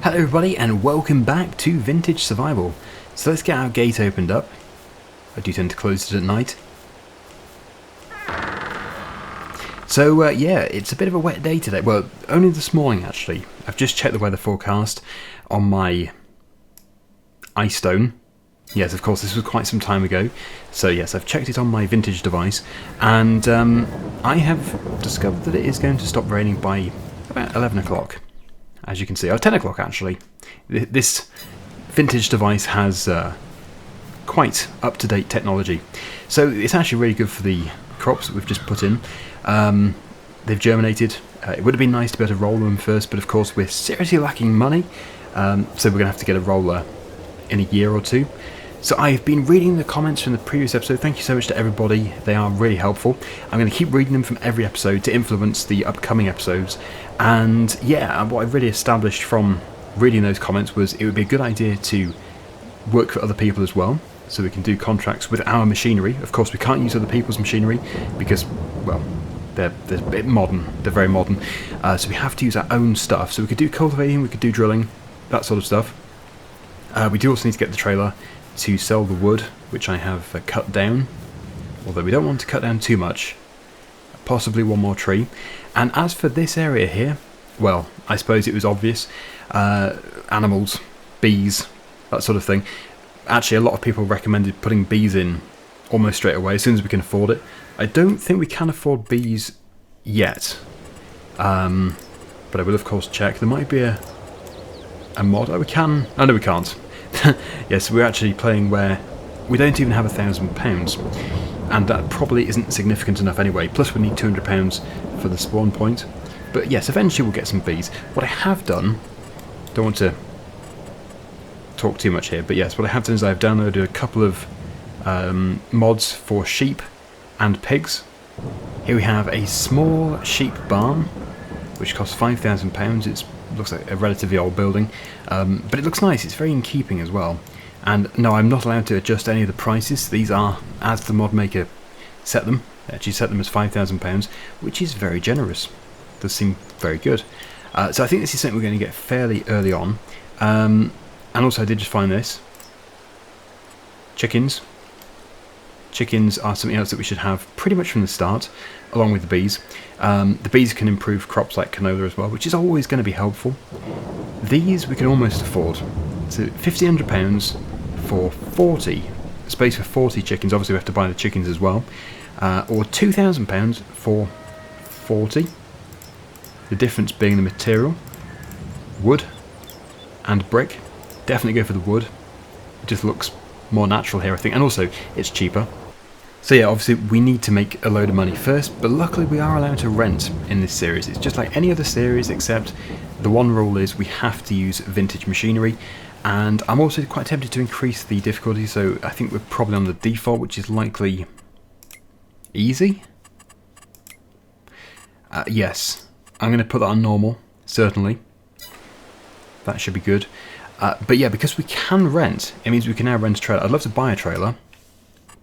Hello everybody and welcome back to Vintage Survival. So let's get our gate opened up. I do tend to close it at night. So yeah, it's a bit of a wet day today. Well, only this morning actually. I've just checked the weather forecast on my iStone. Yes, of course, this was quite some time ago. So yes, I've checked it on my vintage device, and I have discovered that it is going to stop raining by about 11 o'clock. As you can see, 10 o'clock actually. This vintage device has quite up-to-date technology. So it's actually really good for the crops that we've just put in. They've germinated. It would have been nice to be able to roll them first, but of course we're seriously lacking money. So we're going to have to get a roller in a year or two. So I've been reading the comments from the previous episode. Thank you so much to everybody. They are really helpful. I'm going to keep reading them from every episode to influence the upcoming episodes. And yeah, what I really established from reading those comments was it would be a good idea to work for other people as well, so we can do contracts with our machinery. Of course, we can't use other people's machinery because, well, they're a bit modern. They're very modern. So we have to use our own stuff. So we could do cultivating, we could do drilling, that sort of stuff. We do also need to get the trailer to sell the wood, which I have cut down, although we don't want to cut down too much. Possibly one more tree. And as for this area here, well, I suppose it was obvious. Animals, bees, that sort of thing. Actually, a lot of people recommended putting bees in almost straight away, as soon as we can afford it. I don't think we can afford bees yet. But I will of course check. There might be a mod. Oh, we can. Oh, no, we can't. Yes, we're actually playing where we don't even have £1,000, and that probably isn't significant enough anyway. Plus we need £200 for the spawn point. But yes, eventually we'll get some bees. What I have done, don't want to talk too much here, but yes, what I have done is I've downloaded a couple of mods for sheep and pigs. Here we have a small sheep barn, which costs £5,000. It looks like a relatively old building, but it looks nice. It's very in keeping as well. And no, I'm not allowed to adjust any of the prices. These are as the mod maker set them. They actually set them as £5,000, which is very generous. Does seem very good. So I think this is something we're going to get fairly early on. And also I did just find this. Chickens. Chickens are something else that we should have pretty much from the start, along with the bees. The bees can improve crops like canola as well, which is always going to be helpful. These we can almost afford. So £1,500 for 40, space for 40 chickens. Obviously we have to buy the chickens as well. Or £2,000 for 40. The difference being the material. Wood and brick. Definitely go for the wood. It just looks more natural here, I think, and also it's cheaper. So yeah, obviously we need to make a load of money first, but luckily we are allowed to rent in this series. It's just like any other series, except the one rule is we have to use vintage machinery. And I'm also quite tempted to increase the difficulty, so I think we're probably on the default, which is likely easy. Yes, I'm going to put that on normal, certainly. That should be good. But yeah, because we can rent, it means we can now rent a trailer. I'd love to buy a trailer,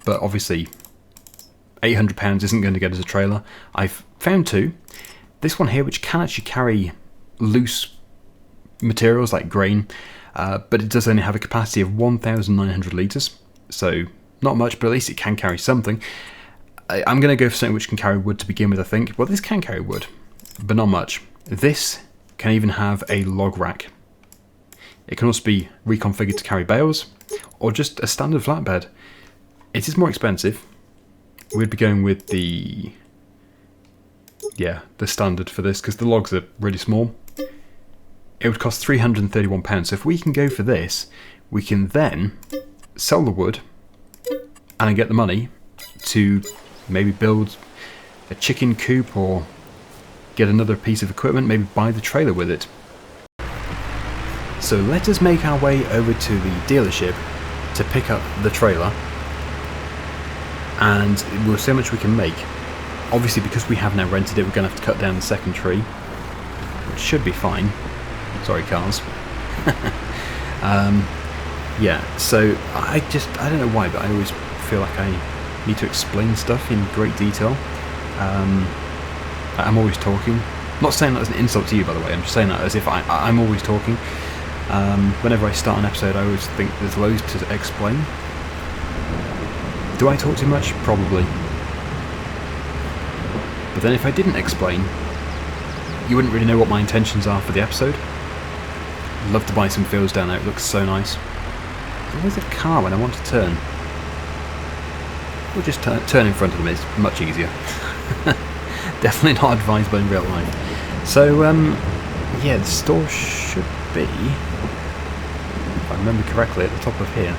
but obviously £800 isn't going to get us a trailer. I've found two. This one here, which can actually carry loose materials like grain, but it does only have a capacity of 1,900 litres, so not much, but at least it can carry something. I'm going to go for something which can carry wood to begin with, I think. Well, this can carry wood, but not much. This can even have a log rack. It can also be reconfigured to carry bales, or just a standard flatbed. It is more expensive. We'd be going with the standard for this, because the logs are really small. It would cost £331. So if we can go for this, we can then sell the wood and get the money to maybe build a chicken coop or get another piece of equipment, maybe buy the trailer with it. So let us make our way over to the dealership to pick up the trailer, and we'll see how much we can make. Obviously, because we have now rented it, we're going to have to cut down the second tree, which should be fine. Sorry, cars. Yeah, so I don't know why, but I always feel like I need to explain stuff in great detail. I'm always talking. Not saying that as an insult to you, by the way. I'm just saying that as if I'm always talking. Whenever I start an episode, I always think there's loads to explain. Do I talk too much? Probably. But then if I didn't explain, you wouldn't really know what my intentions are for the episode. I'd love to buy some fields down there, it looks so nice. There's always a car when I want to turn. We'll just turn in front of them, it's much easier. Definitely not advisable in real life. So, yeah, the store should be, if I remember correctly, at the top of here.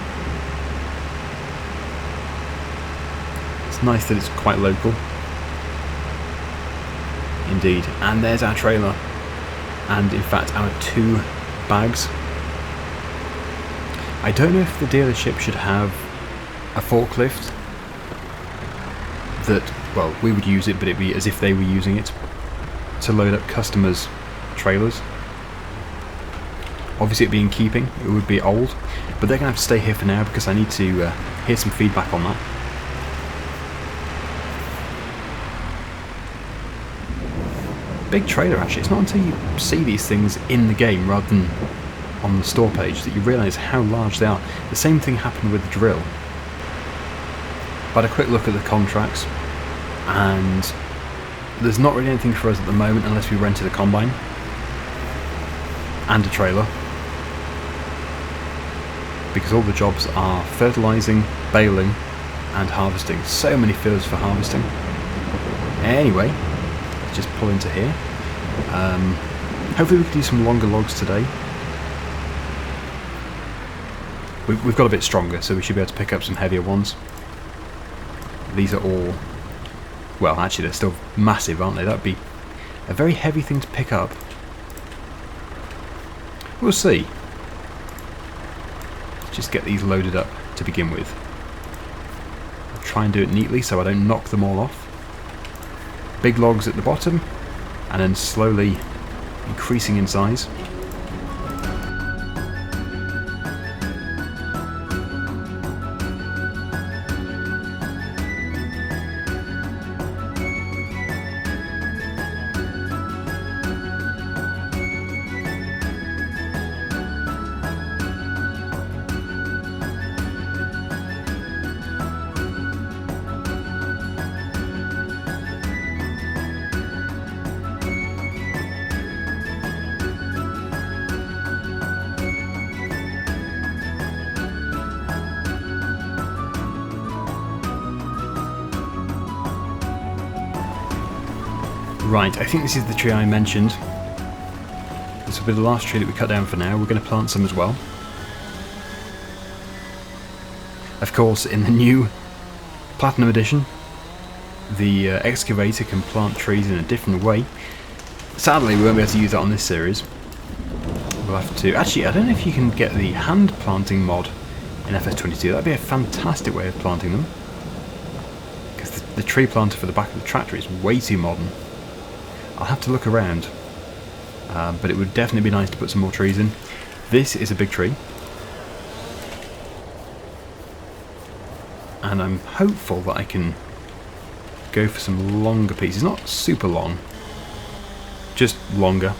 It's nice that it's quite local. Indeed. And there's our trailer. And in fact, our 2 bags. I don't know if the dealership should have a forklift that, well, we would use it, but it'd be as if they were using it to load up customers' trailers. Obviously it'd be in keeping, it would be old, but they're going to have to stay here for now because I need to hear some feedback on that. Big trailer actually, it's not until you see these things in the game rather than on the store page that you realise how large they are. The same thing happened with the drill. But a quick look at the contracts, and there's not really anything for us at the moment unless we rented a combine and a trailer, because all the jobs are fertilising, baling and harvesting. So many fields for harvesting. Anyway, let's just pull into here. Hopefully we can do some longer logs today. We've got a bit stronger, so we should be able to pick up some heavier ones. These are all, well, actually they're still massive, aren't they? That would be a very heavy thing to pick up. We'll see. Let's just get these loaded up to begin with. I'll try and do it neatly so I don't knock them all off. Big logs at the bottom, and then slowly increasing in size. Right, I think this is the tree I mentioned. This will be the last tree that we cut down for now. We're going to plant some as well. Of course, in the new Platinum Edition, the excavator can plant trees in a different way. Sadly, we won't be able to use that on this series. We'll have to... Actually, I don't know if you can get the hand planting mod in FS22. That'd be a fantastic way of planting them. Because the tree planter for the back of the tractor is way too modern. I'll have to look around, but it would definitely be nice to put some more trees in. This is a big tree, and I'm hopeful that I can go for some longer pieces. Not super long, just longer.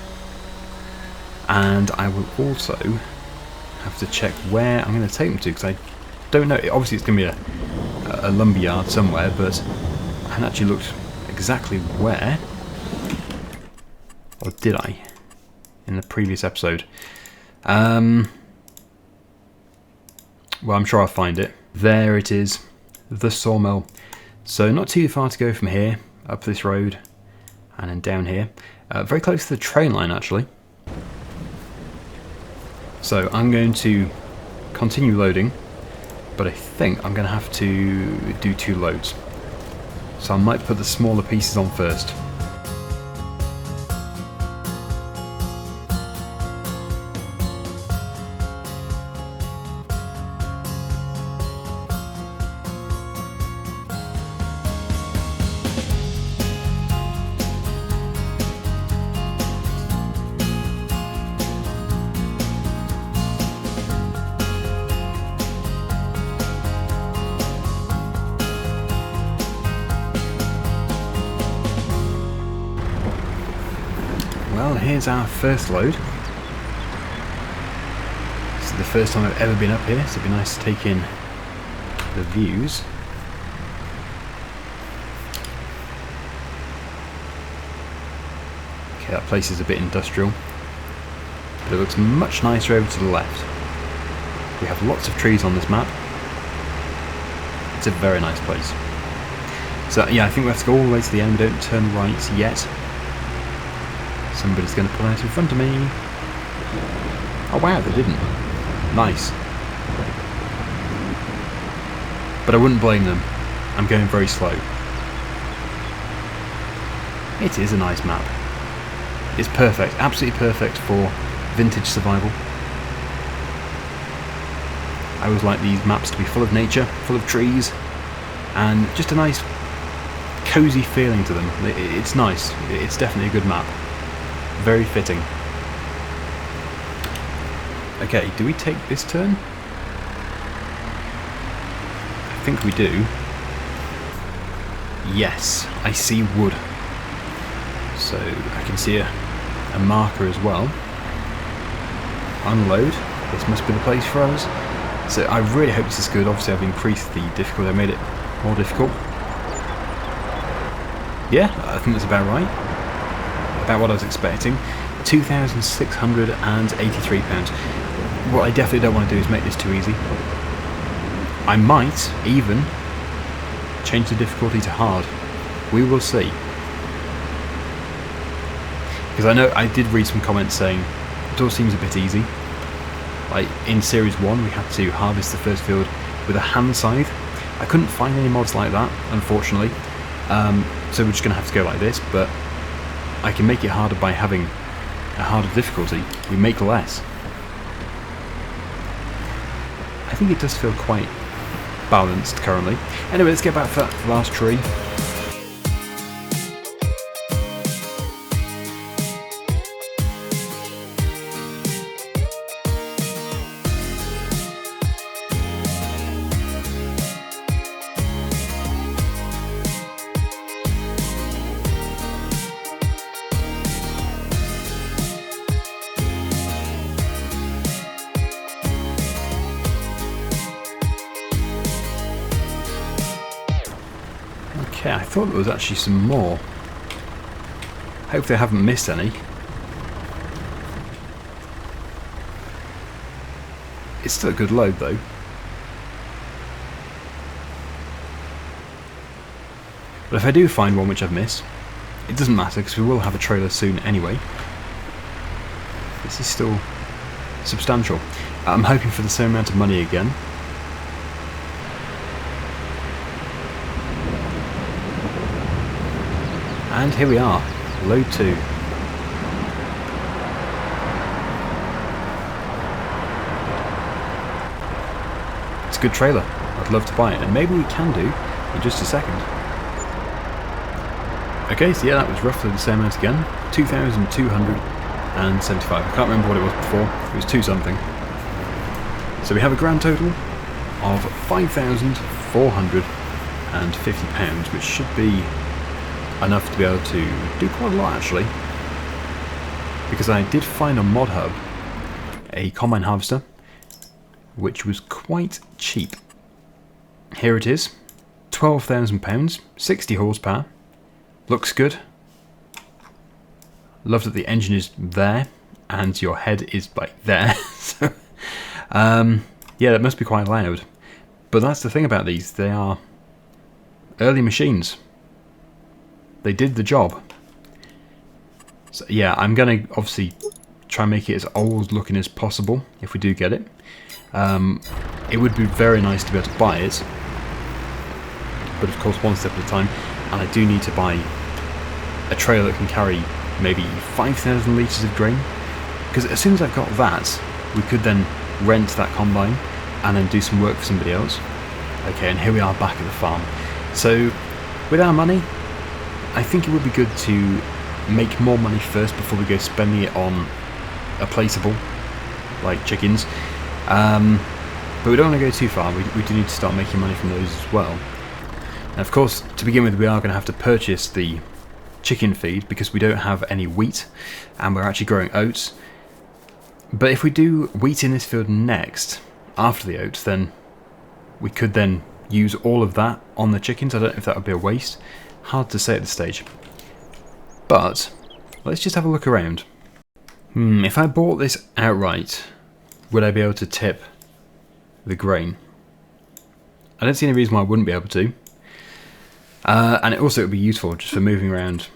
And I will also have to check where I'm going to take them to, because I don't know. Obviously it's going to be a lumber yard somewhere, but I haven't actually looked exactly where. Or did I? In the previous episode. Well, I'm sure I'll find it. There it is. The sawmill. So not too far to go from here, up this road, and then down here. Very close to the train line, actually. So I'm going to continue loading, but I think I'm going to have to do 2 loads. So I might put the smaller pieces on first. Well, here's our first load. the first time I've ever been up here, so it'd be nice to take in the views. Okay, that place is a bit industrial, but it looks much nicer over to the left. We have lots of trees on this map. It's a very nice place. So yeah, I think we have to go all the way to the end. We don't turn right yet. Somebody's going to pull out in front of me. Oh wow, they didn't. Nice. But I wouldn't blame them. I'm going very slow. It is a nice map. It's perfect, absolutely perfect for vintage survival. I always like these maps to be full of nature, full of trees, and just a nice cozy feeling to them. It's nice. It's definitely a good map. Very fitting. Okay, do we take this turn? I think we do. Yes, I see wood. So I can see a marker as well. Unload. This must be the place for us. So I really hope this is good. Obviously I've increased the difficulty. I made it more difficult. Yeah, I think that's about right. About what I was expecting. £2,683. What I definitely don't want to do is make this too easy. I might even change the difficulty to hard. We will see. Because I know I did read some comments saying it all seems a bit easy. Like in Series 1 we had to harvest the first field with a hand scythe. I couldn't find any mods like that, unfortunately. So we're just going to have to go like this, but I can make it harder by having a harder difficulty. We make less. I think it does feel quite balanced currently. Anyway, let's get back to that last tree. Okay, I thought there was actually some more. Hopefully I haven't missed any. It's still a good load though. But if I do find one which I've missed, it doesn't matter because we will have a trailer soon anyway. This is still substantial. I'm hoping for the same amount of money again. And here we are, load 2. It's a good trailer. I'd love to buy it, and maybe we can do in just a second. Okay, so yeah, that was roughly the same amount again. 2,275. I can't remember what it was before. It was 2 something. So we have a grand total of £5,450, which should be enough to be able to do quite a lot actually, because I did find on Mod Hub a combine harvester which was quite cheap. Here it is, £12,000, 60 horsepower, looks good. Love that the engine is there and your head is like there. So yeah, that must be quite loud, but that's the thing about these, they are early machines. They did the job. So yeah, I'm going to obviously try and make it as old looking as possible if we do get it. It would be very nice to be able to buy it, but of course one step at a time, and I do need to buy a trailer that can carry maybe 5,000 litres of grain, because as soon as I've got that, we could then rent that combine and then do some work for somebody else. Okay, and here we are back at the farm. So with our money, I think it would be good to make more money first before we go spending it on a placeable, like chickens. But we don't want to go too far, we do need to start making money from those as well. And of course, to begin with, we are going to have to purchase the chicken feed because we don't have any wheat, and we're actually growing oats. But if we do wheat in this field next, after the oats, then we could then use all of that on the chickens. I don't know if that would be a waste. Hard to say at this stage. But let's just have a look around. If I bought this outright, would I be able to tip the grain? I don't see any reason why I wouldn't be able to. And it also would be useful just for moving around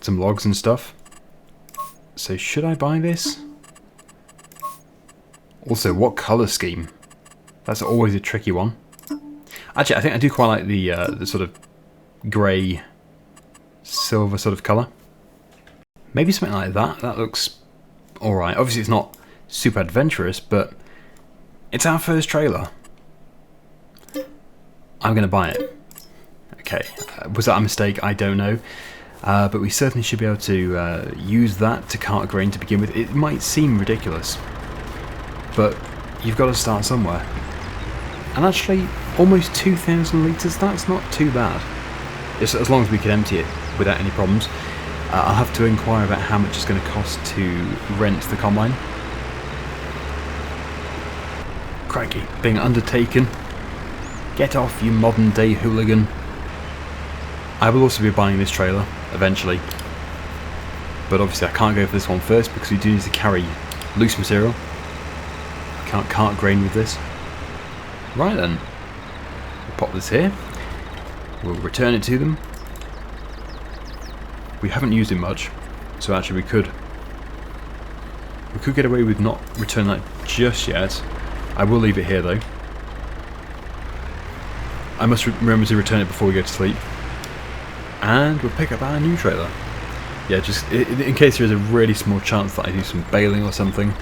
some logs and stuff. So should I buy this? Also, what colour scheme? That's always a tricky one. Actually, I think I do quite like the sort of grey, silver sort of colour. Maybe something like that. That looks alright. Obviously, it's not super adventurous, but it's our first trailer. I'm going to buy it. Okay, was that a mistake? I don't know. But we certainly should be able to use that to cart grain to begin with. It might seem ridiculous, but you've got to start somewhere. And actually, almost 2,000 litres, that's not too bad. Just as long as we can empty it without any problems. I'll have to inquire about how much it's going to cost to rent the combine. Crikey, being undertaken. Get off, you modern day hooligan. I will also be buying this trailer, eventually. But obviously I can't go for this one first because we do need to carry loose material. Can't cart grain with this. Right then. We'll pop this here. We'll return it to them. We haven't used it much, so actually we could get away with not returning that just yet. I will leave it here though. I must remember to return it before we go to sleep. And we'll pick up our new trailer. Yeah, just in case there is a really small chance that I do some baling or something.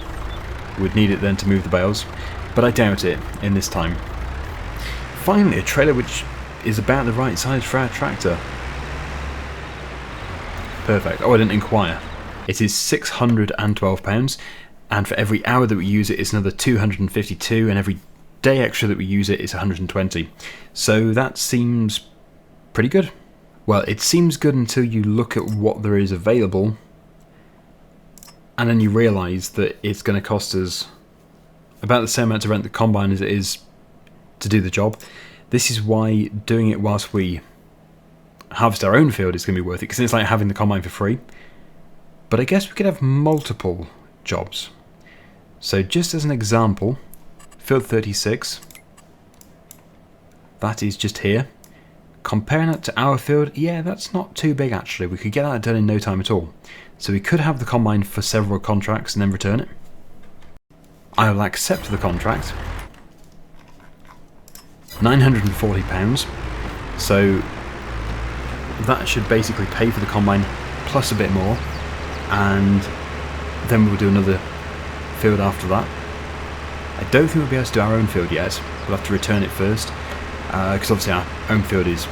We'd need it then to move the bales, but I doubt it in this time. Finally, a trailer which is about the right size for our tractor. Perfect. Oh, I didn't inquire. It is £612, and for every hour that we use it, it's another 252, and every day extra that we use it is 120. So that seems pretty good. Well, it seems good until you look at what there is available, and then you realise that it's going to cost us about the same amount to rent the combine as it is to do the job. This is why doing it whilst we harvest our own field is going to be worth it, because it's like having the combine for free. But I guess we could have multiple jobs. So just as an example, field 36, that is just here. Comparing that to our field, yeah, that's not too big actually. We could get that done in no time at all. So we could have the combine for several contracts and then return it. I will accept the contract. £940. So that should basically pay for the combine plus a bit more, and then we'll do another field after that. I don't think we'll be able to do our own field yet. We'll have to return it first, because obviously our own field is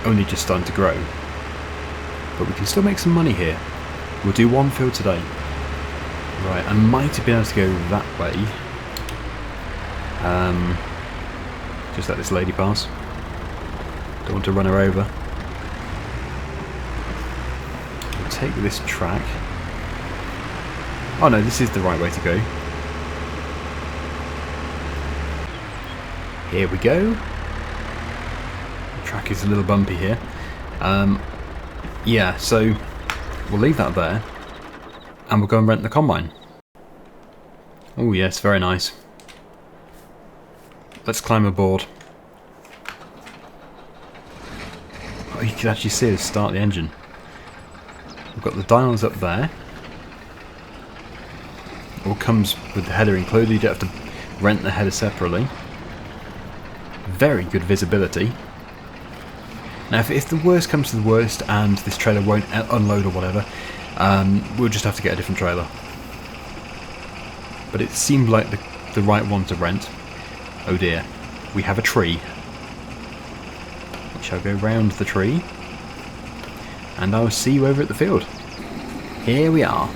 only just starting to grow. But we can still make some money here. We'll do one field today. Right, I might have been able to go that way. Just let this lady pass. Don't want to run her over. We'll take this track. Oh no, this is the right way to go. Here we go. The track is a little bumpy here. Yeah, so we'll leave that there, and we'll go and rent the combine. Oh yes, very nice. Let's climb aboard. Oh, you can actually see us start the engine. We've got the dials up there. All comes with the header included, you don't have to rent the header separately. Very good visibility. Now if the worst comes to the worst and this trailer won't unload or whatever, we'll just have to get a different trailer. But it seemed like the right one to rent. Oh dear, we have a tree. We shall go round the tree, and I will see you over at the field. Here we are.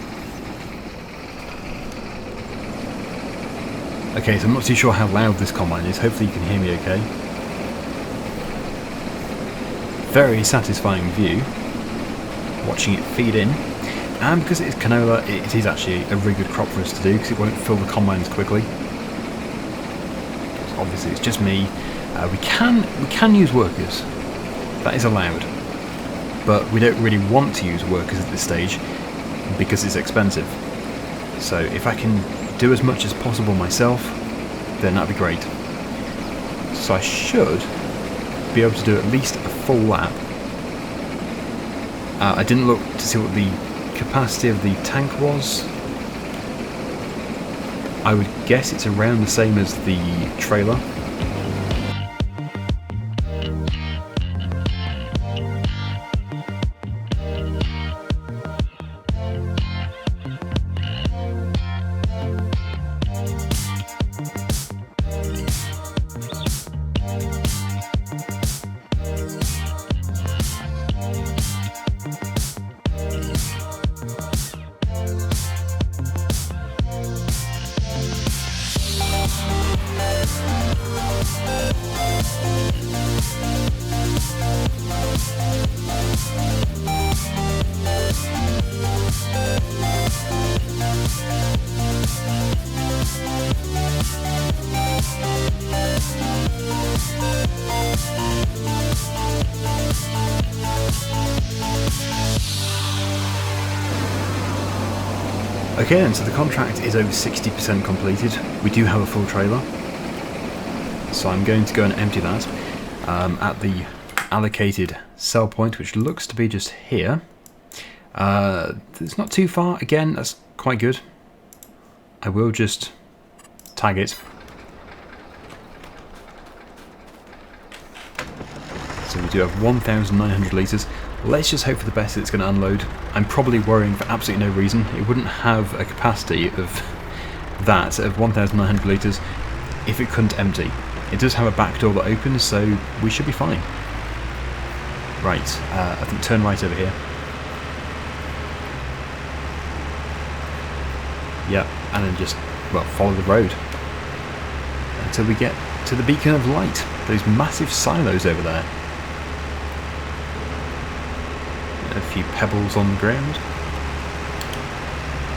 Okay, so I'm not too sure how loud this combine is. Hopefully you can hear me okay. Very satisfying view, watching it feed in. And because it is canola, it is actually a really good crop for us to do because it won't fill the combines quickly. Obviously, it's just me. We can use workers. That is allowed. But we don't really want to use workers at this stage because it's expensive. So if I can do as much as possible myself, then that'd be great. So I should be able to do at least a full lap. I didn't look to see what the capacity of the tank was. I would guess it's around the same as the trailer. Okay then, so the contract is over 60% completed. We do have a full trailer. So I'm going to go and empty that at the allocated sell point, which looks to be just here. It's not too far, again, that's quite good. I will just tag it. So we do have 1,900 litres. Let's just hope for the best that it's going to unload. I'm probably worrying for absolutely no reason. It wouldn't have a capacity of that, of 1,900 litres, if it couldn't empty. It does have a back door that opens, so we should be fine. Right, I think turn right over here. Yep, and then just, well, follow the road until we get to the beacon of light, those massive silos over there. A few pebbles on the ground.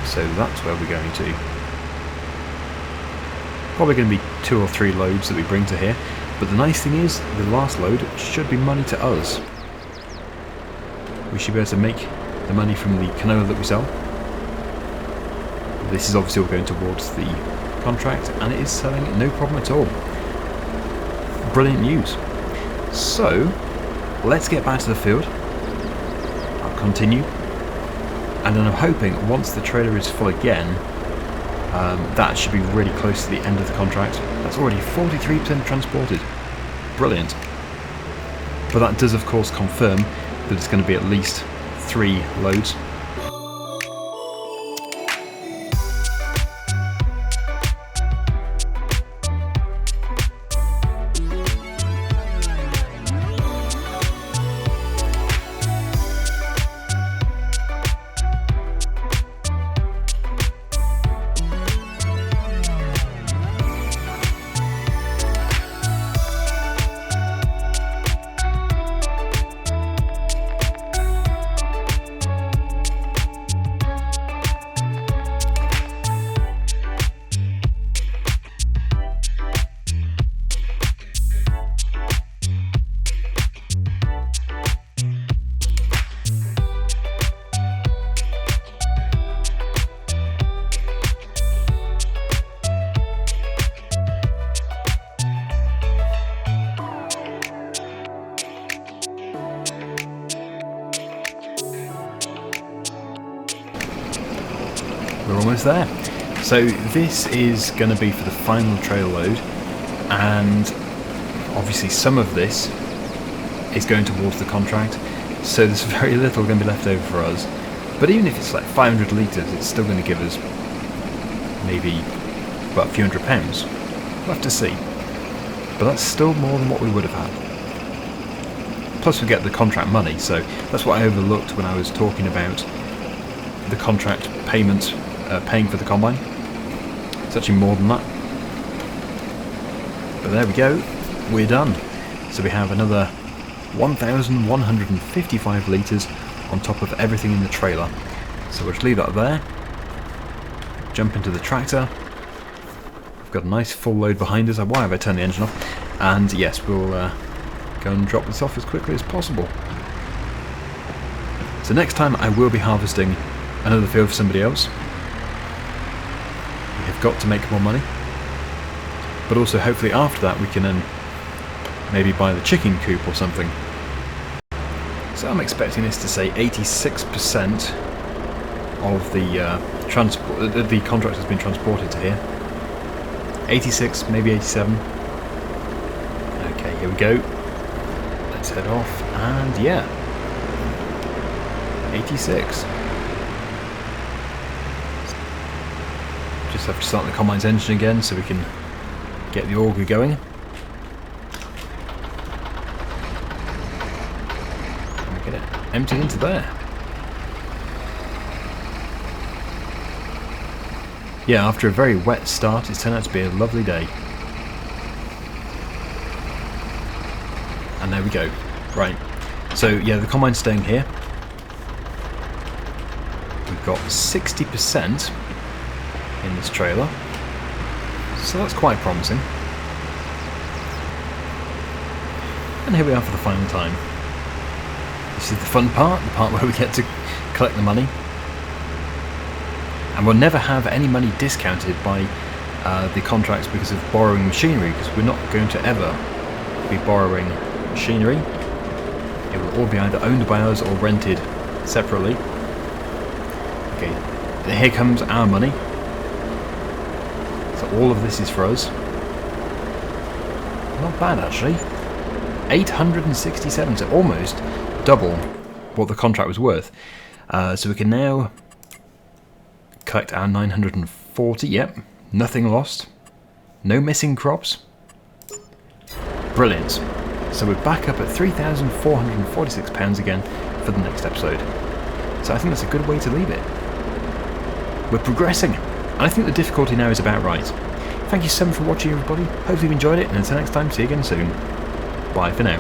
So that's where we're going to. Probably going to be 2 or 3 loads that we bring to here, but the nice thing is the last load should be money to us. We should be able to make the money from the canola that we sell. This is obviously all going towards the contract, and it is selling no problem at all. Brilliant news. So let's get back to the field. I'll continue, and then I'm hoping once the trailer is full again, that should be really close to the end of the contract. That's already 43% transported. Brilliant. But that does of course confirm that it's going to be at least 3 loads. We're almost there. So this is going to be for the final trailer load, and obviously some of this is going towards the contract, so there's very little going to be left over for us. But even if it's like 500 litres, it's still going to give us maybe, well, a few £100. We'll have to see. But that's still more than what we would have had. Plus we get the contract money, so that's what I overlooked when I was talking about the contract payment, paying for the combine. It's actually more than that. But there we go, we're done. So we have another 1,155 litres on top of everything in the trailer. So we'll just leave that there. Jump into the tractor. We've got a nice full load behind us. Why have I turned the engine off? And yes, we'll go and drop this off as quickly as possible. So next time I will be harvesting another field for somebody else. We have got to make more money. But also hopefully after that we can then maybe buy the chicken coop or something. So I'm expecting this to say 86% of the contract has been transported to here. 86, maybe 87. Okay, here we go. Let's head off, and yeah, 86. Just have to start the combine's engine again so we can get the auger going. And get it emptied into there. Yeah, after a very wet start, it's turned out to be a lovely day. And there we go. Right. So, yeah, the combine's staying here. We've got 60% in this trailer. So that's quite promising. And here we are for the final time. This is the fun part, the part where we get to collect the money. And we'll never have any money discounted by the contracts because of borrowing machinery, because we're not going to ever be borrowing machinery. It will all be either owned by us or rented separately. Okay, here comes our money. So all of this is for us. Not bad actually. 867, so almost double what the contract was worth. So we can now collect our 940, yep, nothing lost, no missing crops. Brilliant. So we're back up at £3,446 again for the next episode. So I think that's a good way to leave it. We're progressing, and I think the difficulty now is about right. Thank you so much for watching, everybody. Hopefully you enjoyed it, and until next time, see you again soon. Bye for now.